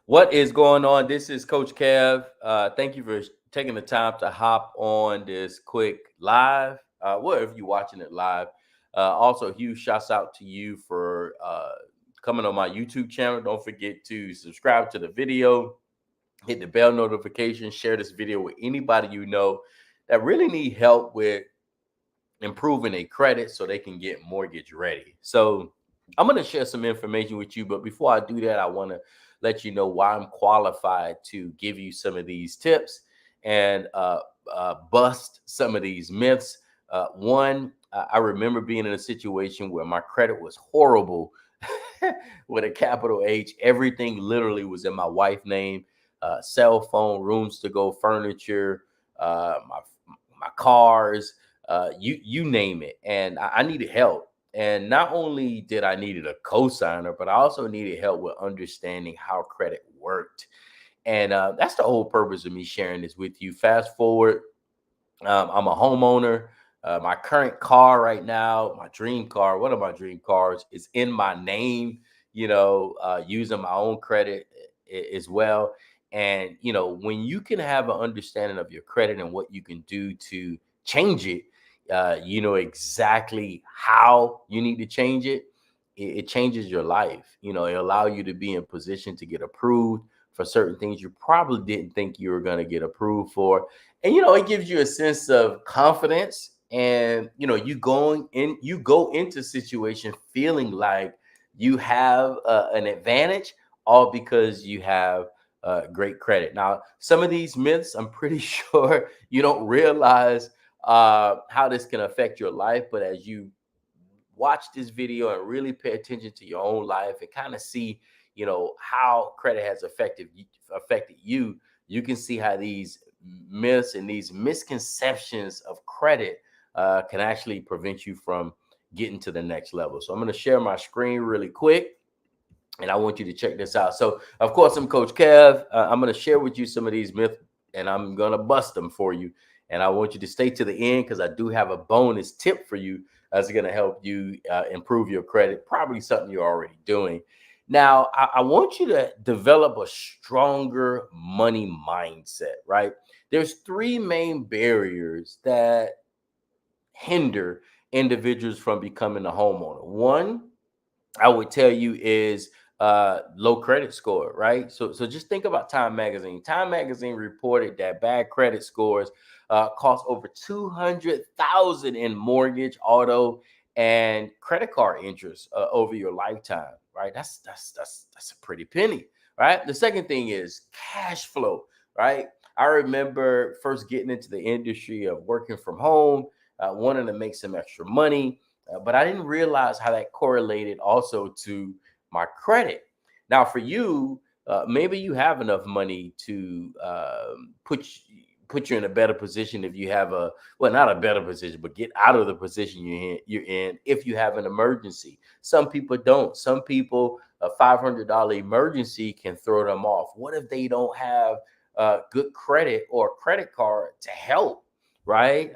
What is going on? This is Coach Kev. Thank you for taking the time to hop on this quick live, wherever you're watching it live. Also, huge shouts out to you for coming on my YouTube channel. Don't forget to subscribe to the video, hit the bell notification, share this video with anybody you know that really need help with improving a credit so they can get mortgage ready. So I'm going to share some information with you, but before I do that, I want to let you know why I'm qualified to give you some of these tips and bust some of these myths. One, I remember being in a situation where my credit was horrible with a capital H. Everything literally was in my wife's name: cell phone, rooms to go, furniture, my cars, you name it. And I needed help. And not only did I needed a cosigner, but I also needed help with understanding how credit worked. And that's the whole purpose of me sharing this with you. Fast forward, I'm a homeowner. My current car right now, my dream car, one of my dream cars, is in my name. Using my own credit as well. And when you can have an understanding of your credit and what you can do to change it, you know exactly how you need to change it. It changes your life. It allow you to be in position to get approved for certain things you probably didn't think you were going to get approved for. And it gives you a sense of confidence. And you go into situation feeling like you have an advantage, all because you have great credit. Now, some of these myths, I'm pretty sure you don't realize how this can affect your life. But as you watch this video and really pay attention to your own life and kind of see, how credit has affected you, you can see how these myths and these misconceptions of credit can actually prevent you from getting to the next level. So I'm going to share my screen really quick, and I want you to check this out. So, of course, I'm Coach Kev. I'm going to share with you some of these myths, and I'm going to bust them for you. And I want you to stay to the end because I do have a bonus tip for you that's going to help you improve your credit, probably something you're already doing. Now, I want you to develop a stronger money mindset, right? There's three main barriers that hinder individuals from becoming a homeowner. One, I would tell you, is low credit score, right? So just think about Time Magazine. Time Magazine reported that bad credit scores cost over 200,000 in mortgage, auto, and credit card interest over your lifetime, right? That's a pretty penny, right? The second thing is cash flow, right? I remember first getting into the industry of working from home, wanting to make some extra money, but I didn't realize how that correlated also to my credit. Now, for you, maybe you have enough money to put you in a better position if you have not a better position, but get out of the position you're in if you have an emergency. Some people don't. Some people, a $500 emergency can throw them off. What if they don't have good credit or credit card to help? Right?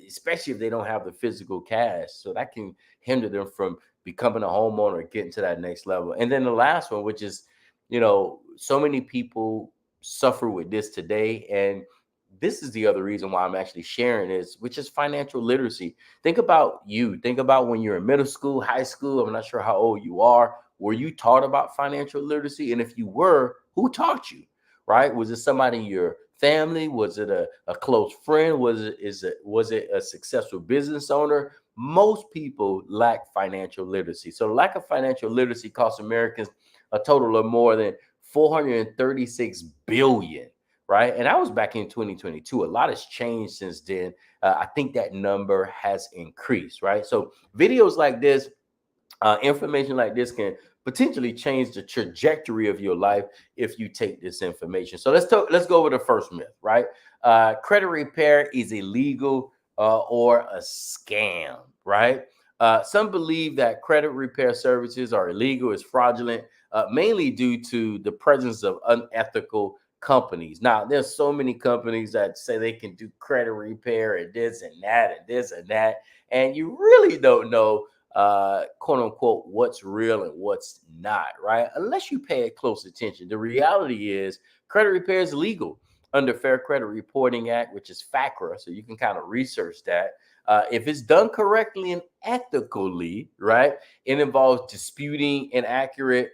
Especially if they don't have the physical cash. So that can hinder them from becoming a homeowner or getting to that next level. And then the last one, which is, so many people suffer with this today. And this is the other reason why I'm actually sharing this, which is financial literacy. Think about you. Think about when you're in middle school, high school. I'm not sure how old you are. Were you taught about financial literacy? And if you were, who taught you? Right? Was it somebody in your family? Was it a close friend? Was it a successful business owner? Most people lack financial literacy. So lack of financial literacy costs Americans a total of more than 436 billion, right? And that was back in 2022. A lot has changed since then. I think that number has increased, right? So videos like this, information like this can potentially change the trajectory of your life if you take this information. So let's go over the first myth, right? Credit repair is illegal or a scam, right? Some believe that credit repair services are illegal, is fraudulent, mainly due to the presence of unethical companies. Now, there's so many companies that say they can do credit repair and this and that and this and that, and you really don't know quote unquote, what's real and what's not, right? Unless you pay it close attention. The reality is credit repair is legal under Fair Credit Reporting Act, which is FACRA. So you can kind of research that. If it's done correctly and ethically, right, it involves disputing inaccurate,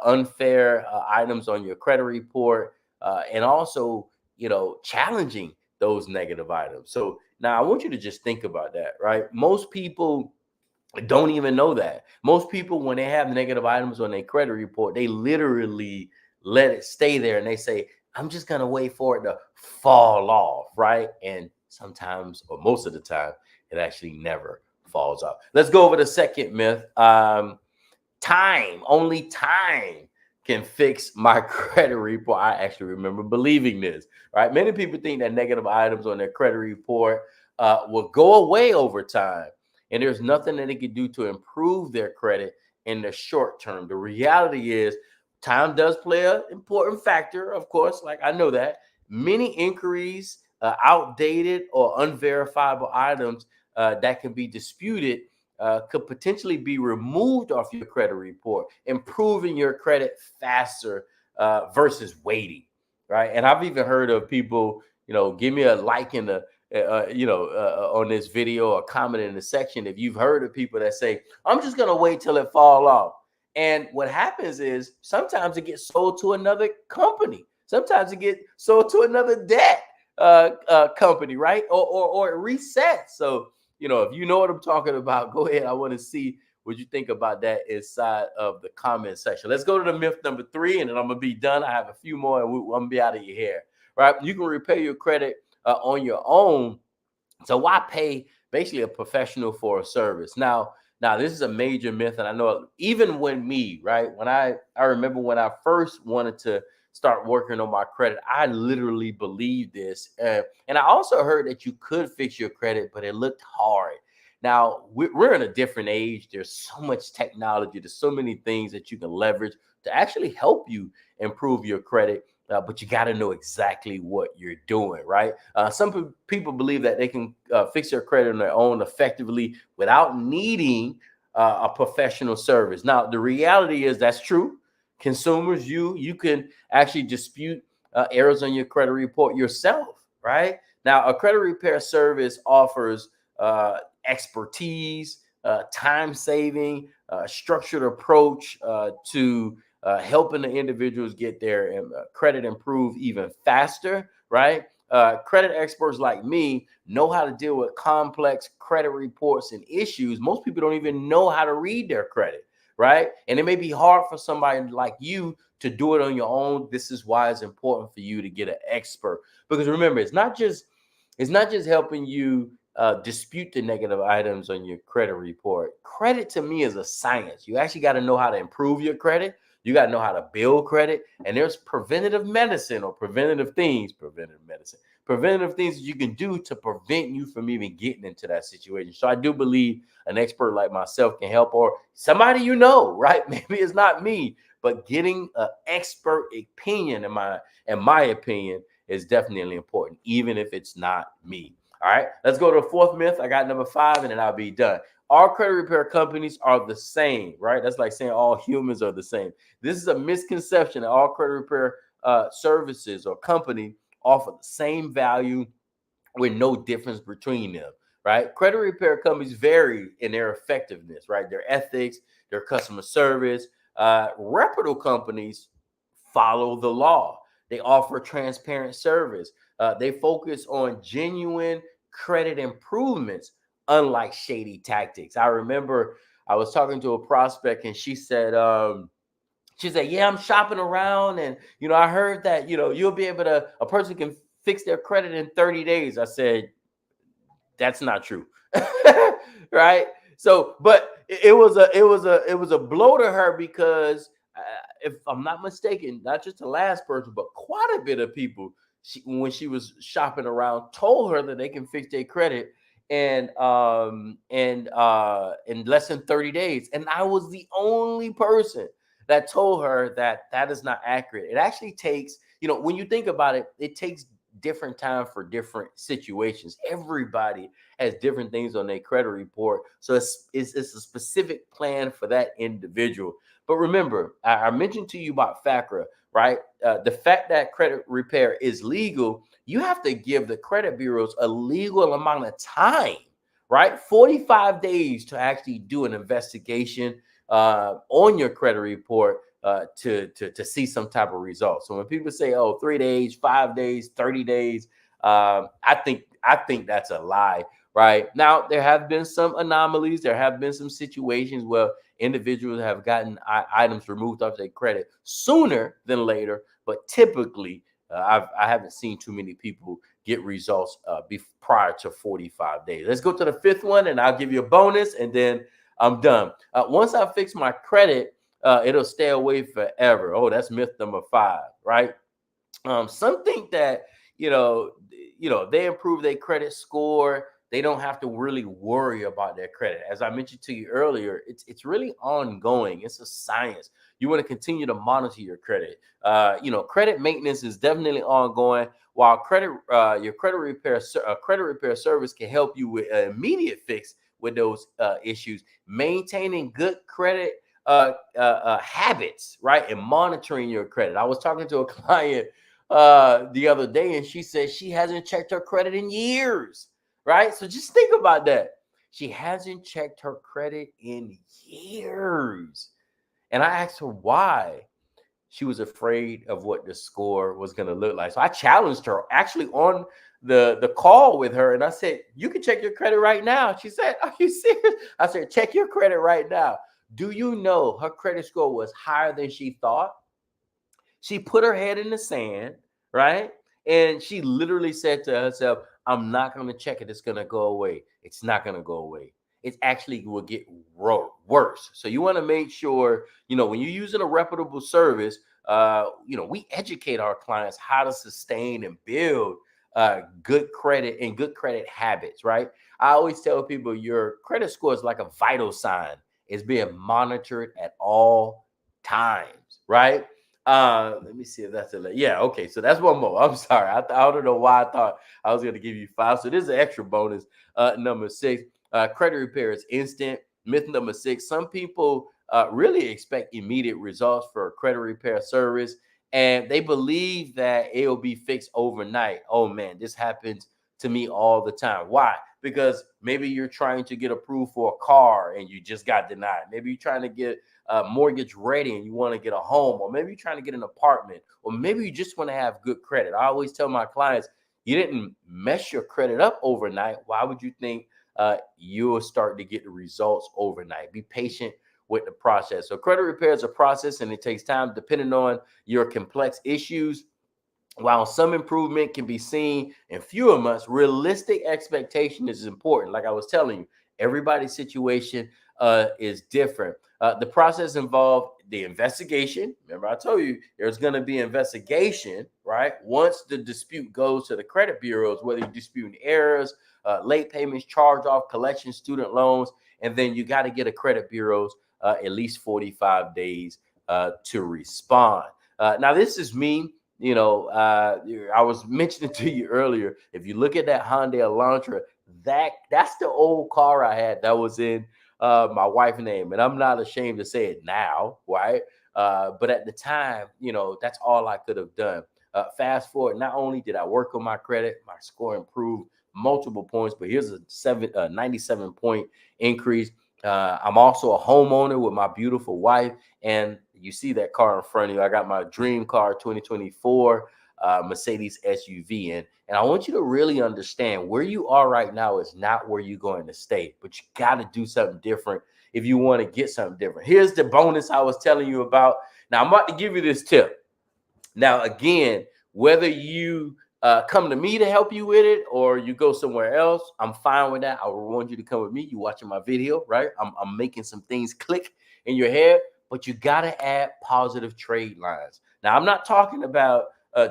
unfair items on your credit report, and also, challenging those negative items. So now I want you to just think about that, right? Most people don't even know that. Most people, when they have negative items on their credit report, they literally let it stay there and they say, I'm just going to wait for it to fall off, right? And sometimes, or most of the time, it actually never falls off. Let's go over the second myth. Only time can fix my credit report. I actually remember believing this, right? Many people think that negative items on their credit report will go away over time, and there's nothing that they can do to improve their credit in the short term. The reality is, time does play an important factor, of course. Like, I know that many inquiries, outdated or unverifiable items that can be disputed could potentially be removed off your credit report, improving your credit faster versus waiting, right? And I've even heard of people, give me a like in the, on this video, or comment in the section if you've heard of people that say, I'm just going to wait till it fall off. And what happens is sometimes it gets sold to another company. Sometimes it gets sold to another debt company, right? Or it resets. So, if you know what I'm talking about, go ahead. I want to see what you think about that inside of the comment section. Let's go to the myth number 3, and then I'm going to be done. I have a few more, and I'm going to be out of your hair, right? You can repay your credit on your own. So why pay basically a professional for a service? Now, this is a major myth, and I know even when I remember when I first wanted to start working on my credit, I literally believed this. And I also heard that you could fix your credit, but it looked hard. Now, we're in a different age. There's so much technology. There's so many things that you can leverage to actually help you improve your credit. But you got to know exactly what you're doing, right? Some people believe that they can fix their credit on their own effectively without needing a professional service. Now, the reality is that's true. Consumers, you can actually dispute errors on your credit report yourself, right? Now, a credit repair service offers expertise, time saving, structured approach to helping the individuals get their credit improve even faster, right? Credit experts like me know how to deal with complex credit reports and issues. Most people don't even know how to read their credit, right? And it may be hard for somebody like you to do it on your own. This is why it's important for you to get an expert, because remember, it's not just helping you dispute the negative items on your credit report. Credit to me is a science. You actually got to know how to improve your credit. You got to know how to build credit. And there's preventative medicine that you can do to prevent you from even getting into that situation. So I do believe an expert like myself can help, or somebody, right? Maybe it's not me, but getting an expert opinion, in my opinion, is definitely important, even if it's not me. All right, let's go to the fourth myth. I got number 5, and then I'll be done. All credit repair companies are the same, right? That's like saying all humans are the same. This is a misconception that all credit repair services or company offer the same value with no difference between them, right? Credit repair companies vary in their effectiveness, right? Their ethics, their customer service. Reputable companies follow the law. They offer transparent service. They focus on genuine credit improvements, unlike shady tactics. I remember I was talking to a prospect, and she said, yeah, I'm shopping around, and I heard that you'll be able to, a person can fix their credit in 30 days. I said, that's not true. Right? So, but it was a blow to her, because if I'm not mistaken, not just the last person, but quite a bit of people, when she was shopping around, told her that they can fix their credit and in less than 30 days. And I was the only person that told her that is not accurate. It actually takes, when you think about it, it takes different time for different situations. Everybody has different things on their credit report. So it's a specific plan for that individual. But remember, I mentioned to you about FACRA, right? The fact that credit repair is legal, you have to give the credit bureaus a legal amount of time, right? 45 days to actually do an investigation on your credit report to see some type of result. So when people say, "Oh, 3 days, 5 days, 30 days," I think that's a lie. Right now, there have been some anomalies. There have been some situations where individuals have gotten items removed off their credit sooner than later, but typically, I haven't seen too many people get results prior to 45 days. Let's go to the fifth one, and I'll give you a bonus, and then I'm done. Once I fix my credit, it'll stay away forever. Oh, that's myth number 5, right? Some think that you know, they improve their credit score. They don't have to really worry about their credit. As I mentioned to you earlier, it's really ongoing. It's a science. You want to continue to monitor your credit. Credit maintenance is definitely ongoing. While your credit repair service can help you with an immediate fix with those issues, maintaining good credit habits, right, and monitoring your credit. I was talking to a client the other day, and she said she hasn't checked her credit in years, right? So just think about that. She hasn't checked her credit in years. And I asked her why. She was afraid of what the score was going to look like. So I challenged her actually on the call with her, and I said, "You can check your credit right now." She said, "Are you serious?" I said, "Check your credit right now." Do you know her credit score was higher than she thought? She put her head in the sand, right? And she literally said to herself, "I'm not going to check it. It's going to go away." It's not going to go away. It actually will get worse. So you want to make sure, when you're using a reputable service, we educate our clients how to sustain and build good credit and good credit habits, right? I always tell people your credit score is like a vital sign. It's being monitored at all times, right? Let me see if that's it. Yeah, okay. So that's one more. I'm sorry. I don't know why I thought I was going to give you 5. So this is an extra bonus. Number 6, credit repair is instant. Myth number 6, some people really expect immediate results for a credit repair service, and they believe that it'll be fixed overnight. Oh man, this happens to me all the time. Why? Because maybe you're trying to get approved for a car and you just got denied. Maybe you're trying to get mortgage ready and you want to get a home, or maybe you're trying to get an apartment, or maybe you just want to have good credit. I always tell my clients, you didn't mess your credit up overnight. Why would you think you'll start to get the results overnight? Be patient with the process. So credit repair is a process and it takes time depending on your complex issues. While some improvement can be seen in fewer months, realistic expectation is important. Like I was telling you, everybody's situation is different. The process involved the investigation. Remember, I told you there's going to be investigation, right? Once the dispute goes to the credit bureaus, whether you're disputing errors, late payments, charge off, collection, student loans, and then you got to get a credit bureaus at least 45 days to respond. Now, this is me. I was mentioning to you earlier, if you look at that Hyundai Elantra, that's the old car I had that was in my wife's name, and I'm not ashamed to say it now, right? But at the time, that's all I could have done. Fast forward, not only did I work on my credit, my score improved multiple points, but here's a 97 point increase. I'm also a homeowner with my beautiful wife, and you see that car in front of you. I got my dream car, 2024 Mercedes SUV, and I want you to really understand where you are right now is not where you're going to stay, but you got to do something different if you want to get something different. Here's the bonus I was telling you about. Now I'm about to give you this tip. Now, again, whether you come to me to help you with it or you go somewhere else, I'm fine with that. I want you to come with me. You watching my video, right? I'm making some things click in your head, but you got to add positive trade lines. Now, I'm not talking about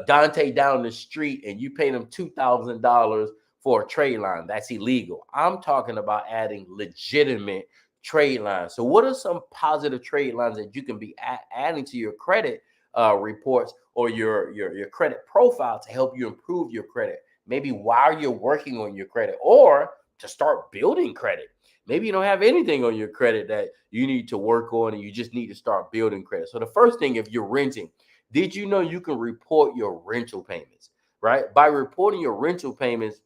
Dante down the street and you pay them $2,000 for a trade line. That's illegal. I'm talking about adding legitimate trade lines. So what are some positive trade lines that you can be adding to your credit reports or your credit profile to help you improve your credit. Maybe while you're working on your credit, or to start building credit. Maybe you don't have anything on your credit that you need to work on, and you just need to start building credit. So the first thing, if you're renting, did you know you can report your rental payments, right? By reporting your rental payments,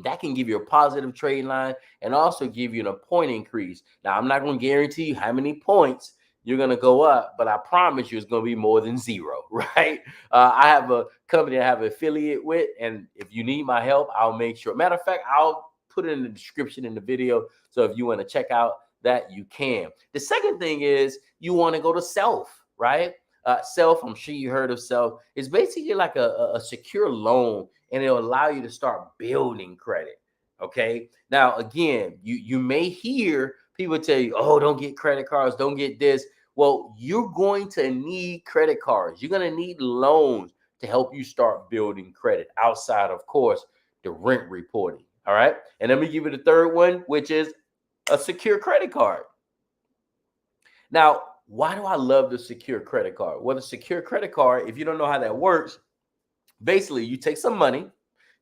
that can give you a positive trade line and also give you a point increase. Now, I'm not going to guarantee you how many points you're going to go up, but I promise you it's going to be more than zero, right? I have a company I have an affiliate with, and if you need my help, I'll make sure. Matter of fact, I'll put it in the description in the video. So if you want to check out that, you can. The second thing is you want to go to Self, right? Self, I'm sure you heard of Self. It's basically like a secure loan, and it'll allow you to start building credit. Okay. Now, again, you may hear people tell you, oh, don't get credit cards, don't get this. Well, you're going to need credit cards. You're going to need loans to help you start building credit outside, of course, the rent reporting. All right. And let me give you the third one, which is a secure credit card. Now, why do I love the secure credit card? Well, the secure credit card, if you don't know how that works, basically you take some money,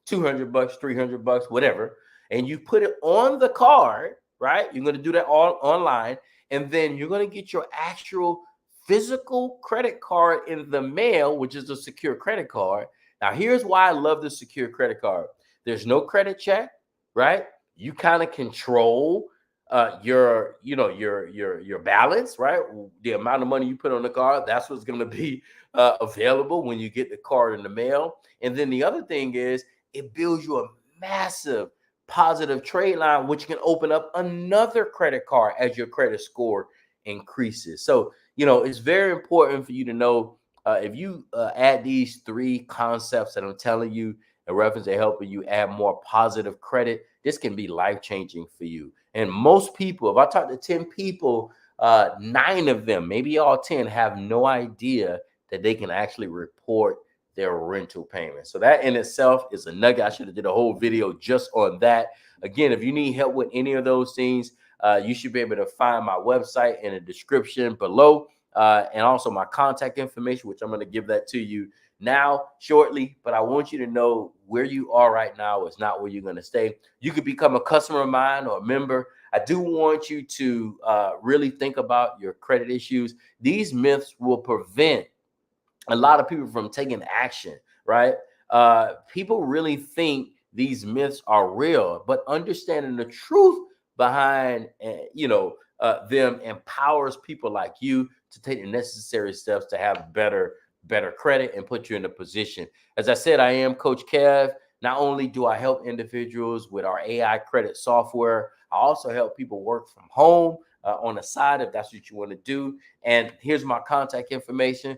200 bucks, 300 bucks, whatever, and you put it on the card, right? You're going to do that all online, and then you're going to get your actual physical credit card in the mail, which is a secure credit card. Now, here's why I love the secure credit card. There's no credit check, right? You kind of control your balance, right? The amount of money you put on the card, that's what's going to be available when you get the card in the mail. And then the other thing is it builds you a massive positive trade line, which can open up another credit card as your credit score increases. So, it's very important for you to know, if you add these three concepts that I'm telling you in reference to helping you add more positive credit, this can be life-changing for you. And most people, if I talk to 10 people, 9 of them, maybe all 10, have no idea that they can actually report their rental payments. So that in itself is a nugget. I should have did a whole video just on that. Again, if you need help with any of those things, you should be able to find my website in the description below, and also my contact information, which I'm going to give that to you now shortly. But I want you to know where you are right now is not where you're going to stay. You could become a customer of mine or a member. I do want you to really think about your credit issues. These myths will prevent a lot of people from taking action, right? People really think these myths are real, but understanding the truth behind, them empowers people like you to take the necessary steps to have better credit and put you in a position. As I said, I am Coach Kev. Not only do I help individuals with our AI credit software, I also help people work from home on the side if that's what you want to do. And here's my contact information.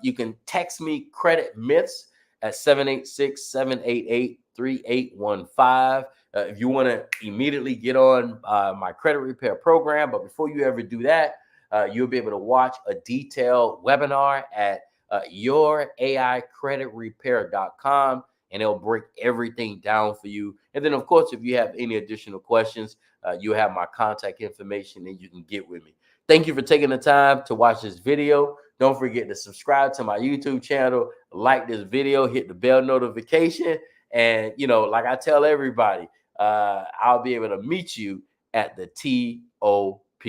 You can text me credit myths at 786-788-3815. If you want to immediately get on my credit repair program. But before you ever do that, you'll be able to watch a detailed webinar at youraicreditrepair.com, and it'll break everything down for you. And then, of course, if you have any additional questions, you have my contact information and you can get with me. Thank you for taking the time to watch this video. Don't forget to subscribe to my YouTube channel, like this video, hit the bell notification. And, like I tell everybody, I'll be able to meet you at the TOP.